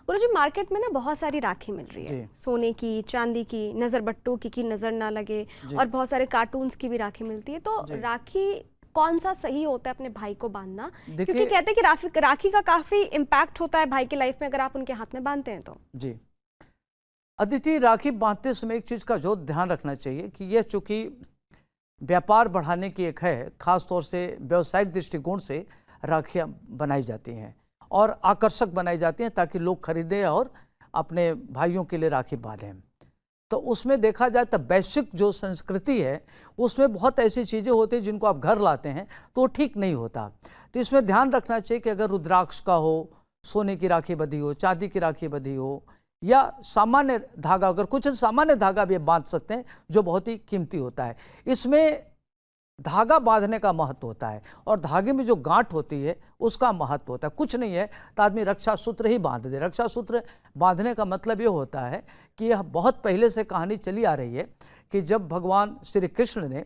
और जो मार्केट में ना बहुत सारी राखी मिल रही है, सोने की, चांदी की, नजर बट्टों की नजर ना लगे, और बहुत सारे कार्टून्स की भी राखी मिलती है। तो राखी कौन सा सही होता है अपने भाई को बांधना? क्योंकि कहते हैं कि राखी का काफी इम्पैक्ट होता है भाई की लाइफ में अगर आप उनके हाथ में बांधते हैं तो। जी अदिति, राखी बांधते समय एक चीज का जो ध्यान रखना चाहिए कि यह चूंकि व्यापार बढ़ाने की एक है, खास तौर से व्यवसायिक दृष्टिकोण से राखियां बनाई जाती हैं और आकर्षक बनाई जाती हैं ताकि लोग खरीदें और अपने भाइयों के लिए राखी बांधें। तो उसमें देखा जाए तो वैश्विक जो संस्कृति है उसमें बहुत ऐसी चीज़ें होती हैं जिनको आप घर लाते हैं तो वो ठीक नहीं होता। तो इसमें ध्यान रखना चाहिए कि अगर रुद्राक्ष का हो, सोने की राखी बंधी हो, चांदी की राखी बंधी हो, या सामान्य धागा, अगर कुछ सामान्य धागा भी बांध सकते हैं जो बहुत ही कीमती होता है। इसमें धागा बांधने का महत्व होता है और धागे में जो गांठ होती है उसका महत्व होता है। कुछ नहीं है तो आदमी रक्षा सूत्र ही बांध दे। रक्षा सूत्र बांधने का मतलब ये होता है कि यह बहुत पहले से कहानी चली आ रही है कि जब भगवान श्री कृष्ण ने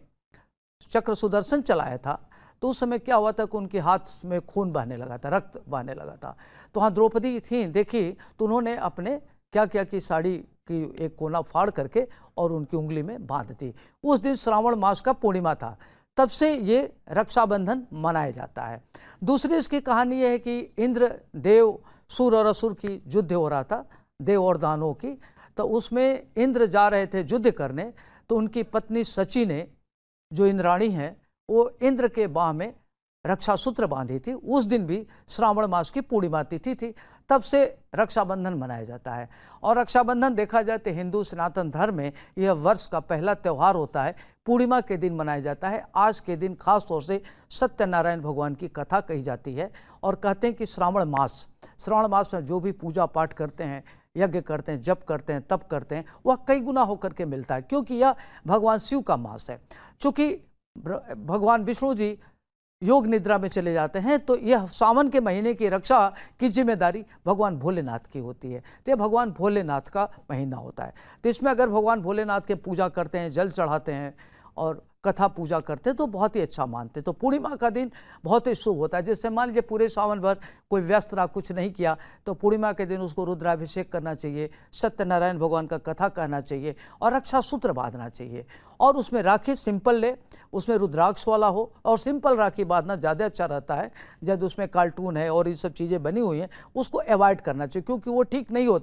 चक्र सुदर्शन चलाया था तो उस समय क्या हुआ था कि उनके हाथ में खून बहने लगा था, रक्त बहने लगा था। तो हाँ, द्रौपदी थी, देखी तो उन्होंने अपने क्या किया कि साड़ी की एक कोना फाड़ करके और उनकी उंगली में बांध दी। उस दिन श्रावण मास का पूर्णिमा था, तब से ये रक्षाबंधन मनाया जाता है। दूसरी इसकी कहानी यह है कि इंद्र, देव, सुर और असुर की युद्ध हो रहा था, देव और दानवों की। तो उसमें इंद्र जा रहे थे युद्ध करने, तो उनकी पत्नी सची ने, जो इंद्राणी है, वो इंद्र के बाह में रक्षा सूत्र बांधी थी। उस दिन भी श्रावण मास की पूर्णिमा तिथि थी, तब से रक्षाबंधन मनाया जाता है। और रक्षाबंधन देखा जाए तो हिंदू सनातन धर्म में यह वर्ष का पहला त्यौहार होता है। पूर्णिमा के दिन मनाया जाता है। आज के दिन खास तौर से सत्यनारायण भगवान की कथा कही जाती है और कहते हैं कि श्रावण मास में जो भी पूजा पाठ करते हैं, यज्ञ करते हैं, जप करते हैं, तप करते हैं, वह कई गुना होकर के मिलता है, क्योंकि यह भगवान शिव का मास है। चूँकि भगवान विष्णु जी योग निद्रा में चले जाते हैं तो यह सावन के महीने की रक्षा की जिम्मेदारी भगवान भोलेनाथ की होती है। तो यह भगवान भोलेनाथ का महीना होता है। तो इसमें अगर भगवान भोलेनाथ के पूजा करते हैं, जल चढ़ाते हैं और कथा पूजा करते हैं तो बहुत ही अच्छा मानते हैं। तो पूर्णिमा का दिन बहुत ही शुभ होता है। जैसे मान लीजिए पूरे सावन भर कोई व्यस्त रहा, कुछ नहीं किया, तो पूर्णिमा के दिन उसको रुद्राभिषेक करना चाहिए, सत्यनारायण भगवान का कथा कहना चाहिए और रक्षा सूत्र बांधना चाहिए। और उसमें राखी सिंपल ले, उसमें रुद्राक्ष वाला हो, और सिंपल राखी बांधना ज़्यादा अच्छा रहता है। जब उसमें कार्टून है और ये सब चीज़ें बनी हुई हैं उसको अवॉइड करना चाहिए, क्योंकि वो ठीक नहीं होता।